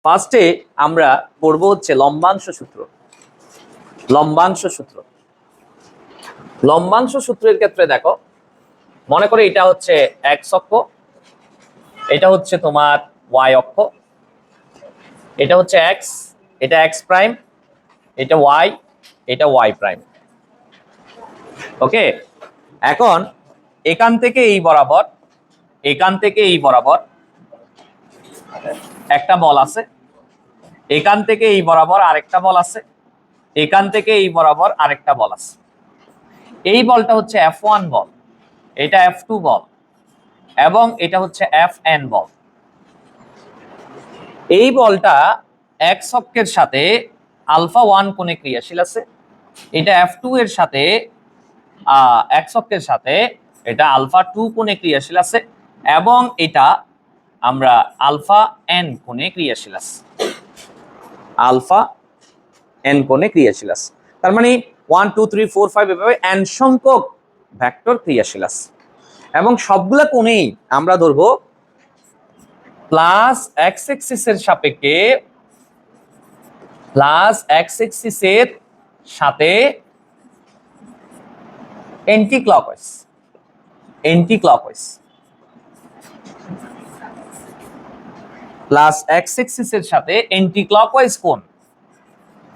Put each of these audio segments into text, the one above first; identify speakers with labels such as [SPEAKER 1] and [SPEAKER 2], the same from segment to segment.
[SPEAKER 1] ফার্স্টে আমরা পড়ব হচ্ছে লম্বাংশ সূত্র। লম্বাংশ সূত্র লম্বাংশ সূত্রের ক্ষেত্রে দেখো, মনে করে এটা হচ্ছে এক্স অক্ষ, এটা হচ্ছে তোমার ওয়াই অক্ষ, এটা হচ্ছে এক্স, এটা এক্স প্রাইম, এটা ওয়াই, এটা ওয়াই প্রাইম। ওকে, এখন এখান থেকে এই বরাবর, এখান থেকে এই বরাবর একটা বল আছে, এখান থেকে এই বরাবর আরেকটা বল আছে, এখান থেকে এই বরাবর আরেকটা বল আছে। এই বলটা হচ্ছে F1 বল, এটা F2 বল এবং এটা হচ্ছে Fn বল। এই বলটা এক্স অক্ষের সাথে আলফা 1 কোণে ক্রিয়াশীল আছে, এটা F2 এর সাথে এক্স অক্ষের সাথে এটা আলফা 2 কোণে ক্রিয়াশীল আছে এবং এটা আমরা আলফা n কোণে ক্রিয়াশীল আছে, আলফা n কোণে ক্রিয়াশীল আছে। তার মানে 1 2 3 4 5 এভাবে n সংখ্যক ভেক্টর ক্রিয়াশীল আছে এবং সবগুলা কোণেই আমরা ধরবো প্লাস এক্স এক্সিসের সাপেক্ষে, প্লাস এক্স এক্সিসের সাথে anticlockwise, anticlockwise, plus X এক্সিসের সাথে এন্টি ক্লকওয়াইজ কোণ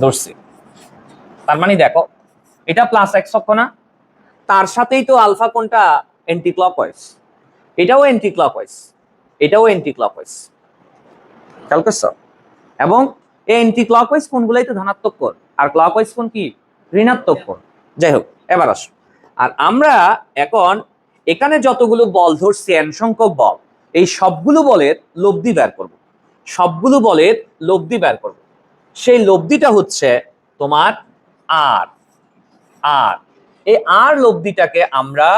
[SPEAKER 1] ধরছি। তার মানে দেখো এটা প্লাস এক্স অক্ষ না, তার সাথেই তো আলফা কোণটা এন্টি ক্লকওয়াইজ, এটাও এন্টি ক্লকওয়াইজ, এটাও এন্টি ক্লকওয়াইজ, খেয়াল করছো? এবং এই এন্টি ক্লকওয়াইজ কোণগুলাই তো ধনাত্মক কোণ আর ক্লকওয়াইজ কোণ কি ঋণাত্মক কোণ। যাই হোক, এবার আসো, আর আমরা এখন এখানে যতগুলো বল ধরছি n সংখ্যক বল, এই সবগুলো বলের লব্ধি বের করব, সবগুলো বলের লব্ধি বের করব। সেই লব্ধিটা হচ্ছে তোমার আর, আর এই আর লব্ধিটাকে আমরা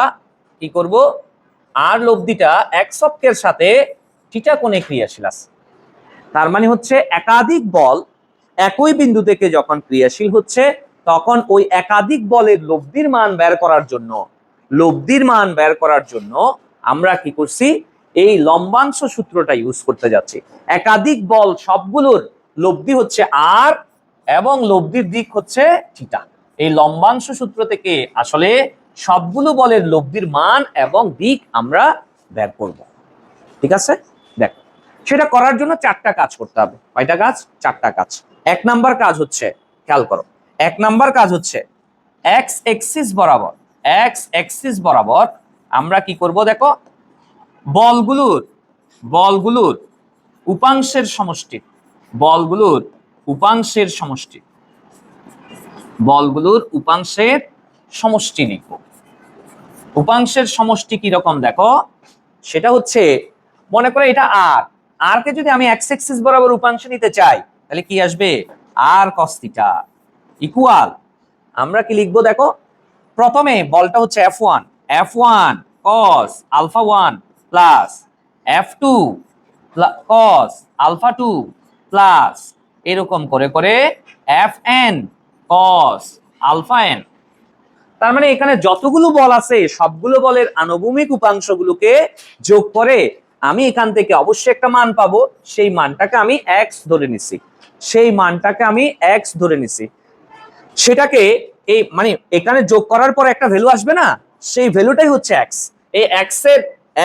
[SPEAKER 1] কি করব, আর লব্ধিটা এক্স অক্ষের সাথে থিটা কোণে ক্রিয়াশীল আছে। তার মানে হচ্ছে একাধিক বল একই বিন্দু থেকে যখন ক্রিয়াশীল হচ্ছে তখন ওই একাধিক বলের লব্ধির মান বের করার জন্য, লব্ধির মান বের করার জন্য আমরা কি করছি, এই লম্বাংশ সূত্রটা ইউজ করতে যাচ্ছি। একাধিক বল সবগুলোর লব্ধি হচ্ছে আর এবং লব্ধির দিক হচ্ছে থিটা। এই লম্বাংশ সূত্র থেকে আসলে সবগুলো বলের লব্ধির মান এবং দিক আমরা বের করব। ঠিক আছে, দেখো সেটা করার জন্য চারটা কাজ করতে হবে। কয়টা কাজ? চারটা কাজ। এক নাম্বার কাজ হচ্ছে, খেয়াল করো, এক নাম্বার কাজ হচ্ছে এক্স এক্সিস বরাবর, এক্স এক্সিস বরাবর আমরা কি করব দেখো, বলগুলোর, বলগুলোর উপাংশের সমষ্টি, বলগুলোর উপাংশের সমষ্টি, বলগুলোর উপাংশের সমষ্টি লিখব। উপাংশের সমষ্টি কি রকম দেখো, সেটা হচ্ছে মনে করে এটা আর, আর কে যদি আমি এক্স এক্সিস বরাবর উপাংশ নিতে চাই তাহলে কি আসবে, আর কস থিটা ইকুয়াল, আমরা কি লিখবো দেখো, প্রথমে বলটা হচ্ছে F1, F1 cos alpha 1 plus F2 cos alpha 2 plus এরকম করে করে Fn cos আলফা n। তার মানে এখানে যতগুলো বল আছে সবগুলো বলের আনুভূমিক উপাংশগুলোকে যোগ করে আমি এখান থেকে অবশ্যই একটা মান পাবো, সেই মানটাকে আমি x ধরে নিছি, সেই মানটাকে আমি x ধরে নিছি, সেটাকে এই মানে এখানে যোগ করার পর একটা ভ্যালু আসবে না, সেই ভ্যালুটাই হচ্ছে x। এই x এর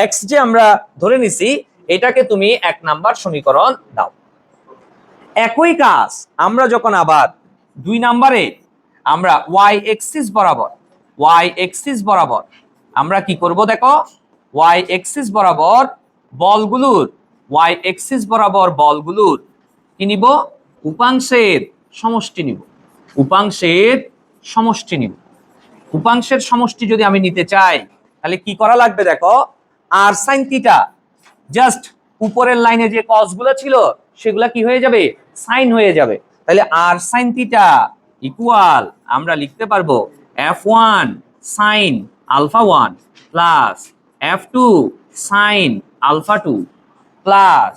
[SPEAKER 1] x যে আমরা ধরে নিছি এটাকে তুমি এক নাম্বার সমীকরণ দাও। একই কাজ আমরা যখন আবার দুই নাম্বারে আমরা y এক্সিস বরাবর, y এক্সিস বরাবর আমরা কি করব দেখো, y এক্সিস বরাবর বলগুলোর, y এক্সিস বরাবর বলগুলোর কি নিব, উপাংশের সমষ্টি নিব, উপাংশের সমষ্টি নিব। উপাংশের সমষ্টি যদি আমি নিতে চাই তাহলে কি করা লাগবে দেখো, আর সাইন থিটা, জাস্ট উপরের লাইনে যে কস গুলো ছিল সেগুলা কি হয়ে যাবে, সাইন হয়ে যাবে। তাহলে আর সাইন থিটা ইকুয়াল আমরা লিখতে পারবো F1 sine alpha 1 plus F2 sine alpha 2 plus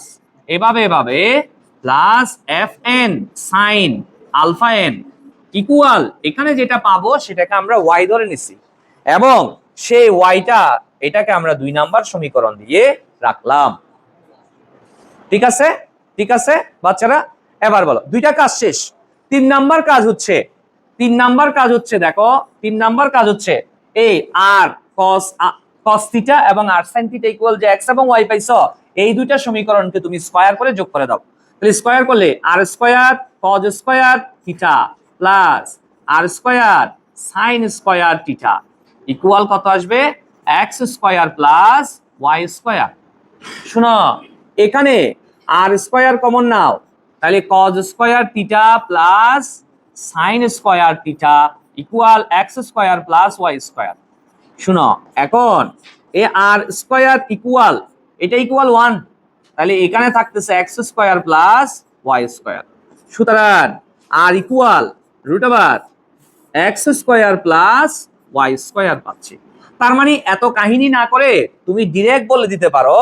[SPEAKER 1] এভাবে এভাবে plus Fn sine alpha n equal, এখানে যেটা পাবো সেটাকে আমরা y ধরে নিছি এবং সেই yটা এটাকে আমরা দুই নাম্বার সমীকরণ দিয়ে রাখলাম। ঠিক আছে, ঠিক আছে বাচ্চারা? এবার বলো দুইটা কাজ শেষ। 3 নাম্বার কাজ হচ্ছে, 3 নাম্বার কাজ হচ্ছে দেখো, 3 নাম্বার কাজ হচ্ছে এই আর cos থিটা এবং আর sin থিটা ইকুয়াল যে x এবং y পাইছো, এই দুইটা সমীকরণকে তুমি স্কয়ার করে যোগ করে দাও। তাহলে স্কয়ার করলে r square cos square theta plus r square sin square theta equal কত আসবে? x square plus y square. শোনো এখানে আর স্কয়ার কমন নাও, তাহলে cos square theta plus sin square theta equal x square plus y square. শুনো এখন এ r square equal, এটা ইকুয়াল 1, তাহলে এখানে থাকতেছে x square plus y square. সুতরাং r equal root over x square plus y square পাচ্ছি। তার মানে এত কাহিনী না করে তুমি ডিরেক্ট বলে দিতে পারো,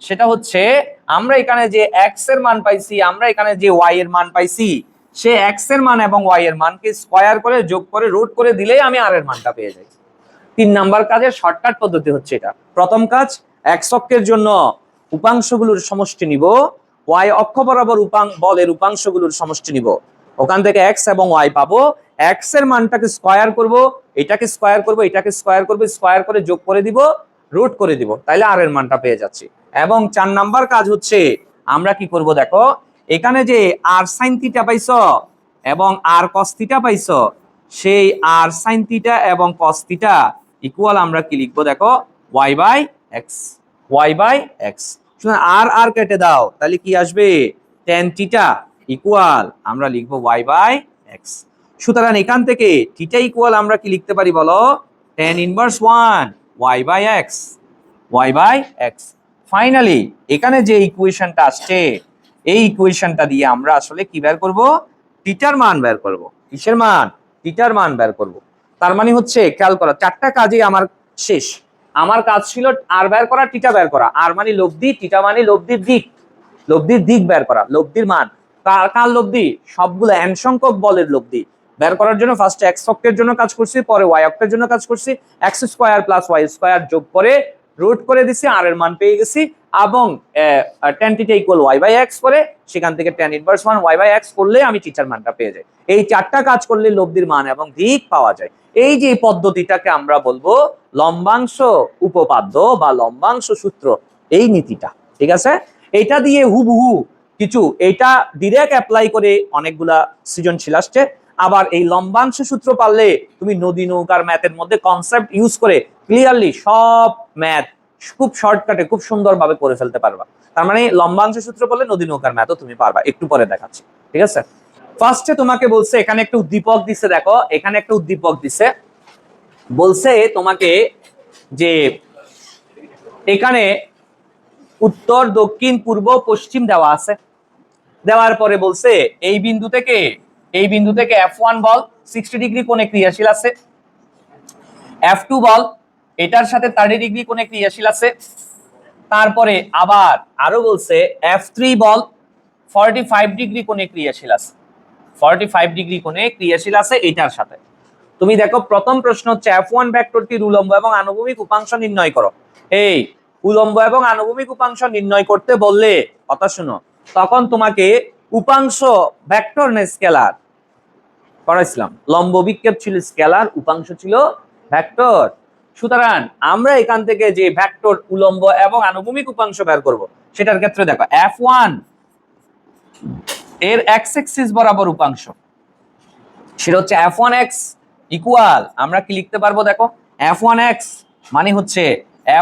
[SPEAKER 1] সেটা হচ্ছে আমরা এখানে যে x এর মান পাইছি, আমরা এখানে যে y এর মান পাইছি, সে x এর মান এবং y এর মানকে স্কয়ার করে যোগ করে রুট করে দিলেই আমি r এর মানটা পেয়ে যাই। 3 নাম্বার কাজের শর্টকাট পদ্ধতি হচ্ছে এটা। প্রথম কাজ, x অক্ষের জন্য উপাংশগুলোর সমষ্টি নিব, y অক্ষ বরাবর বলের উপাংশগুলোর সমষ্টি নিব, ওখান থেকে x এবং y পাবো, x এর মানটাকে স্কয়ার করব, এটাকে স্কয়ার করব, এটাকে স্কয়ার করব, স্কয়ার করে যোগ করে দিব, রুট করে দিব, তাইলে r এর মানটা পেয়ে যাচ্ছি। এবং 4 নাম্বার কাজ হচ্ছে আমরা কি করব দেখো, এখানে যে r sin থিটা পাইছো এবং r cos থিটা পাইছো, সেই r sin থিটা এবং cos থিটা ইকুয়াল আমরা কি লিখবো দেখো, y by x, y by x। শুনুন আর আর কেটে দাও, তাহলে কি আসবে? tan থিটা ইকুয়াল আমরা লিখবো y বাই x। সুতরাং এখান থেকে থিটা ইকুয়াল আমরা কি লিখতে পারি বলো? tan inverse 1 y by x, y by x। Finally এখানে যে ইকুয়েশনটা আসছে, এই ইকুয়েশনটা দিয়ে আমরা আসলে কি বের করব? থিটার মান বের করব। কিসের মান? থিটার মান বের করব। তার মানে হচ্ছে খেয়াল করো, 4টা কাজই আমার শেষ। আমার কাজ ছিল আর বের করা, থিটা বের করা। আর মানে লব্ধি, থিটা মানে লব্ধির দিক, লব্ধির দিক বের করা, লব্ধির মান। কার লব্ধি? সবগুলো n সংখ্যক বলের লব্ধি বের করার জন্য ফার্স্টে x অক্ষের জন্য কাজ করছি, পরে y অক্ষের জন্য কাজ করছি, x square plus y square যোগ করে রুট করে দিছি, আর এর মান পেয়ে গেছি, এবং tan theta equal y by x করে সেখান থেকে tan inverse 1 y by x করলে আমি থিটার মানটা পেয়ে যাই। এই 4টা কাজ করলে লব্ধির মান এবং দিক পাওয়া যায়। এই যে পদ্ধতিটাকে আমরা বলবো লম্বাংশ উপপাদ্য বা লম্বাংশ সূত্র, এই নীতিটা। ঠিক আছে? এটা দিয়ে হুবহু কিছু, এটা ডিরেক্ট অ্যাপ্লাই করে অনেকগুলা সৃজনশীল আসছে। আবার এই লম্বাংশ সূত্র পারলে তুমি নদী নৌকার ম্যাথের মধ্যে কনসেপ্ট ইউজ করে ক্লিয়ারলি সব ম্যাথ খুব শর্টকাটে খুব সুন্দরভাবে করে ফেলতে পারবা। তার মানে লম্বাংশ সূত্র বললে নদী নৌকার ম্যাথও তুমি পারবা, একটু পরে দেখাচ্ছি। ঠিক আছে? ফার্স্টে তোমাকে বলছে, এখানে একটা উদ্দীপক দিছে, দেখো এখানে একটা উদ্দীপক দিছে, বলছে তোমাকে যে এখানে উত্তর দক্ষিণ পূর্ব পশ্চিম দেওয়া আছে। দেওয়ার পরে বলছে এই বিন্দু থেকে f1 বল 60 ডিগ্রি কোণে ক্রিয়াশীল আছে, f2 বল এটার সাথে 30 ডিগ্রি কোণে ক্রিয়াশীল আছে, তারপরে আবার আরো বলছে f3 বল 45 ডিগ্রি কোণে ক্রিয়াশীল আছে, 45 ডিগ্রি কোণে ক্রিয়াশীল আছে এটার সাথে। তুমি দেখো প্রথম প্রশ্ন হচ্ছে f1 ভেক্টরটির উলম্ব এবং আনুভূমিক উপাংশ নির্ণয় করো। এই উলম্ব এবং আনুভূমিক উপাংশ নির্ণয় করতে বললে কথা শুনো, তখন তোমাকে উপাংশ ভেক্টর না স্কেলার পড়াইছিলাম, লম্ব বিক্ষেপ ছিল স্কেলার, উপাংশ ছিল ভেক্টর। সুতরাং আমরা এখান থেকে যে ভেক্টর উলম্ব এবং আনুভূমিক উপাংশ বের করব, সেটার ক্ষেত্রে দেখো f1 এর x অ্যাক্সিস বরাবর উপাংশ, সেটা হচ্ছে f1x ইকুয়াল আমরা কি লিখতে পারবো দেখো, f1x মানে হচ্ছে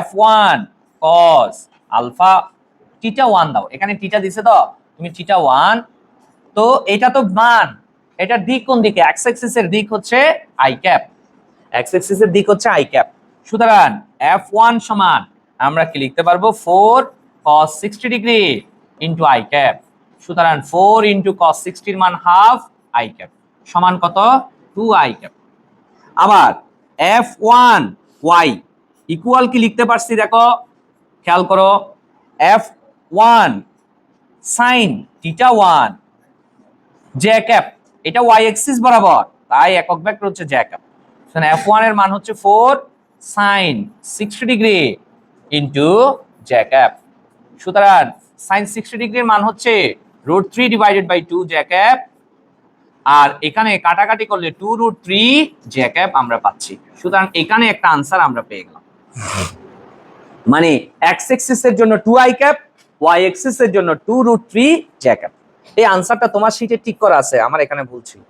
[SPEAKER 1] f1 cos আলফা থিটা 1 দাও, এখানে থিটা দিছে তো তুমি থিটা 1, তো এটা তো মান, এটার দিক কোন দিকে? x অ্যাক্সিস এর দিক হচ্ছে i ক্যাপ, x অ্যাক্সিস এর দিক হচ্ছে i ক্যাপ। সুতরাং f1 সমান আমরা কি লিখতে পারবো 4 cos 60 degree into i cap. সুতরাং 4 ইনটু cos 60 এর মান হাফ i ক্যাপ সমান কত? 2i cap. আবার f1y ইকুয়াল কি লিখতে পারছি দেখো, খেয়াল করো, f1 sin theta 1 j cap, এটা y অ্যাক্সিস বরাবর, তাই একক ভেক্টর হচ্ছে j ক্যাপ। সুতরাং f1 এর মান হচ্ছে 4 sin 60 degree into j cap. সুতরাং sin 60 ডিগ্রির মান হচ্ছে √3 ডিভাইডেড বাই 2 জ্যাকব, আর এখানে কাটাকাটি করলে 2√3 জ্যাকব আমরা পাচ্ছি। সুতরাং এখানে একটা আনসার আমরা পেয়ে গেলাম। মানে এক্স এক্সিস এর জন্য 2i ক্যাপ, ওয়াই এক্সিস এর জন্য 2√3 জ্যাকব। এই আনসারটা তোমার শিটে ঠিক করা আছে, আমার এখানে ভুল ছিল।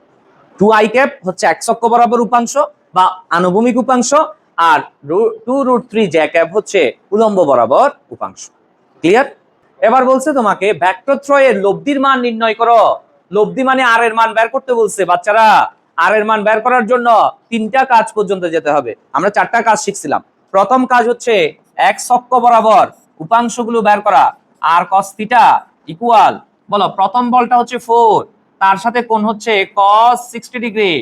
[SPEAKER 1] 2i ক্যাপ হচ্ছে এক্স অক্ষ বরাবর উপাংশ বা আনুভূমিক উপাংশ, আর 2√3 জ্যাকব হচ্ছে উলম্ব বরাবর উপাংশ। ক্লিয়ার? এবার বলছে তোমাকে ভেক্টরত্রয়ের লব্ধির মান নির্ণয় করো। লব্ধি মানে আর এর মান বের করতে বলছে। বাচ্চারা, আর এর মান বের করার জন্য 3টা কাজ পর্যন্ত যেতে হবে। আমরা 4টা কাজ শিখছিলাম। প্রথম কাজ হচ্ছে এক্স অক্ষ বরাবর উপাংশগুলো বের করা। আর cos থিটা ইকুয়াল, বলো প্রথম বলটা হচ্ছে 4, তার সাথে কোণ হচ্ছে cos 60 ডিগ্রি,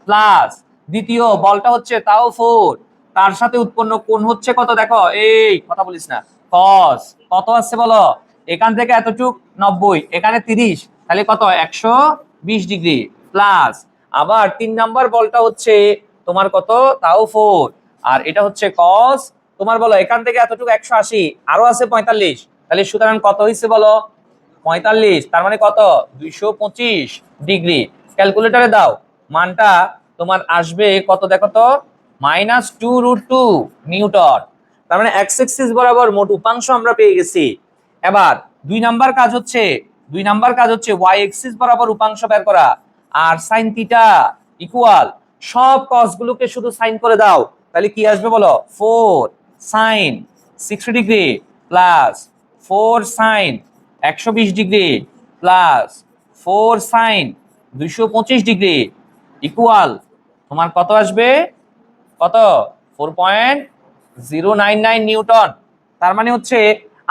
[SPEAKER 1] প্লাস দ্বিতীয় বলটা হচ্ছে তাও 4, তার সাথে উৎপন্ন কোণ হচ্ছে কত দেখো, এই কথা বলিস না, cos কত আছে বলো, এখান থেকে এতটুক 90, এখানে 30, তাহলে কত 120 ডিগ্রি, প্লাস আবার 3 নাম্বার বলটা হচ্ছে তোমার কত তাও 4, আর এটা হচ্ছে cos তোমার বলো এখান থেকে এতটুকু 180, আরো আছে 45, তাহলে সুতরাং কত হয়েছে বলো 45, তার মানে কত 225 ডিগ্রি। ক্যালকুলেটরে দাও, মানটা তোমার আসবে কত দেখো তো, -2√2 নিউটন। তার মানে এক্স এক্সিস বরাবর মোট উপাংশ আমরা পেয়ে গেছি। এবার 2 নাম্বার কাজ হচ্ছে ওয়াই এক্সিস বরাবর উপাংশ বের করা। আর sin থিটা ইকুয়াল, সব cos গুলোকে শুধু সাইন করে দাও, তাহলে কি আসবে বলো, 4 sin 60 degree plus 4 sin 120 degree plus 4 sin 225 degree equal তোমার কত আসবে, কত 4.099 নিউটন। তার মানে হচ্ছে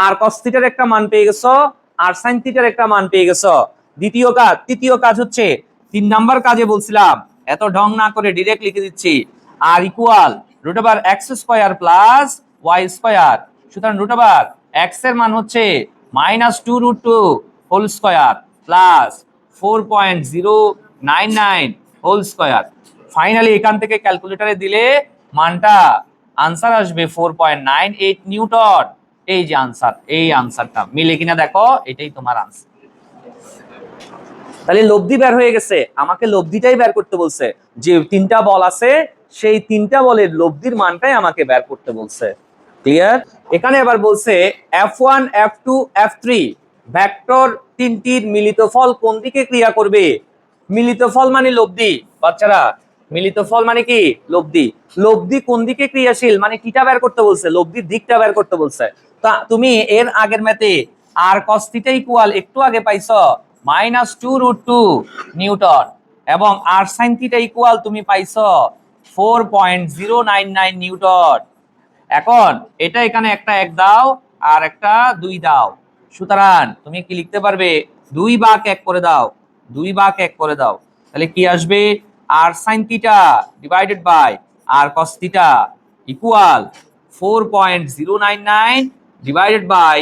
[SPEAKER 1] আর cos থিটার একটা মান পেয়ে গেছো, আর sin থিটার একটা মান পেয়ে গেছো। তৃতীয় কাজ হচ্ছে 3 নাম্বার কাজে বলছিলাম, এত ঢং না করে ডাইরেক্ট লিখে দিচ্ছি, আর ইকুয়াল √x² প্লাস y²। সুতরাং √x এর মান হচ্ছে -2√2 whole square plus 4.099 whole square. Finally এখান থেকে ক্যালকুলেটরে দিলে মানটা আনসার আসবে 4.98 নিউটন। এই যে আনসার, এই আনসারটা মিলে কিনা দেখো, এটাই তোমার আনসার। তাহলে লব্ধি বের হয়ে গেছে, আমাকে লব্ধিটাই বের করতে বলছে। যে 3টা বল আছে সেই 3টা বলের লব্ধির মানটাই আমাকে বের করতে বলছে। ক্লিয়ার? এখানে এবার বলছে f1 f2 f3 ভেক্টর তিনটির মিলিত ফল কোন দিকে ক্রিয়া করবে। মিলিত ফল মানে লব্ধি। বাচ্চারা, মিলিত ফল মানে কি লব্ধি। লব্ধি কোন দিকে ক্রিয়াশীল মানে কিটা বের করতে বলছে, লব্ধির দিকটা বের করতে বলছে। তা তুমি এর আগের ম্যাথে আর cos থিটা ইকুয়াল একটু আগে পাইছো -2√2 নিউটন, এবং আর sin থিটা ইকুয়াল তুমি পাইছো 4.099 নিউটন। এখন এটা এখানে একটা 1 দাও আর একটা 2 দাও, সুতরাং তুমি কি লিখতে পারবে 2 ভাগ 1 করে দাও, 2 ভাগ 1 করে দাও, তাহলে কি আসবে r sin theta divided by r cos theta equal 4.099 divided by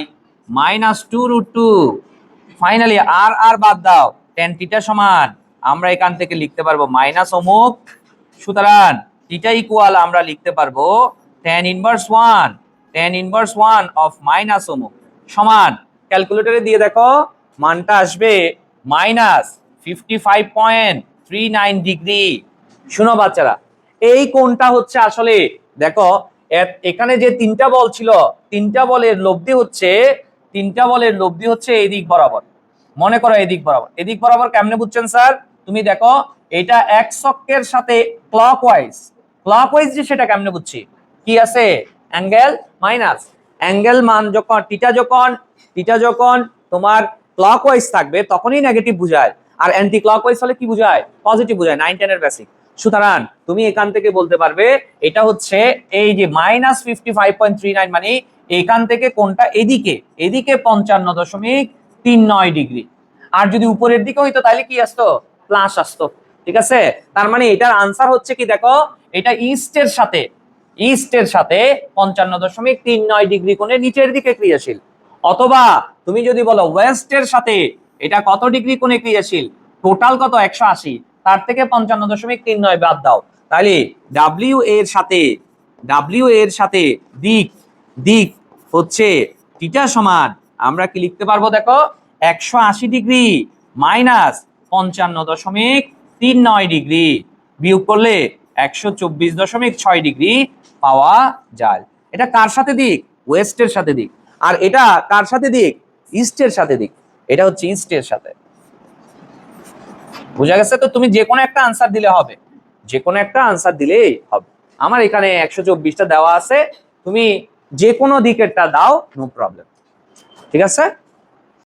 [SPEAKER 1] -2√2। Finally r বাদ দাও, tan থিটা সমান আমরা এখান থেকে লিখতে পারবো মাইনাস অমুক, সুতরাং থিটা ইকুয়াল আমরা লিখতে পারবো tan ইনভার্স 1 অফ মাইনাস অমুক সমান, ক্যালকুলেটরে দিয়ে দেখো মানটা আসবে -55.39 ডিগ্রি। শুনো বাচ্চারা, এই কোণটা হচ্ছে আসলে দেখো এখানে যে 3টা বল ছিল, 3টা বলের লব্ধি হচ্ছে এই দিক বরাবর। মনে করো এদিক বরাবর কেমনে বুঝছেন স্যার, তুমি দেখো এটা এক্স অক্ষের সাথে ক্লকওয়াইজ যে সেটা কেমনে বুঝছি, কি আছে অ্যাঙ্গেল মাইনাস, অ্যাঙ্গেল মান যখন থিটা যখন তোমার ক্লকওয়াইজ থাকবে তখনই নেগেটিভ বুঝায়, আর অ্যান্টি ক্লকওয়াইজ হলে কি বুঝায়, পজিটিভ বুঝায়। 9 10 এর বেসিক। সুতরাং তুমি এখান থেকে বলতে পারবে এটা হচ্ছে এই যে -55.39 মানে এখান থেকে কোনটা এদিকে 55.39 ডিগ্রি, আর যদি উপরের দিকে হইতো তাহলে কি আসতো, প্লাস আসতো। ঠিক আছে, তার মানে এটার আনসার হচ্ছে কি দেখো, এটা ইস্টের সাথে 55.39 ডিগ্রি কোণে নিচের দিকে ক্রিয়াশীল, অথবা তুমি যদি বলো ওয়েস্টের সাথে এটা কত ডিগ্রি কোণে ক্রিয়াশীল, টোটাল কত 180, তার থেকে 55.39 বাদ দাও, তাহলে ডাব্লিউ এর সাথে দিক হচ্ছে থিটা সমান আমরা কি লিখতে পারবো দেখো 180 ডিগ্রি মাইনাস 55.39 ডিগ্রি বিয়োগ করলে 124.6 ডিগ্রি পাওয়া যায়। এটা কার সাথে দিক? ওয়েস্টের সাথে দিক। আর এটা কার সাথে দিক? ইস্টের সাথে দিক। এটা হচ্ছে ইস্টের সাথে। বুঝা গেছে? তো তুমি যে কোনো একটা আনসার দিলে হবে, যে কোনো একটা আনসার দিলেই হবে। আমার এখানে 124টা দেওয়া আছে, তুমি যে কোনো দিকেরটা দাও, নো প্রবলেম। ঠিক আছে?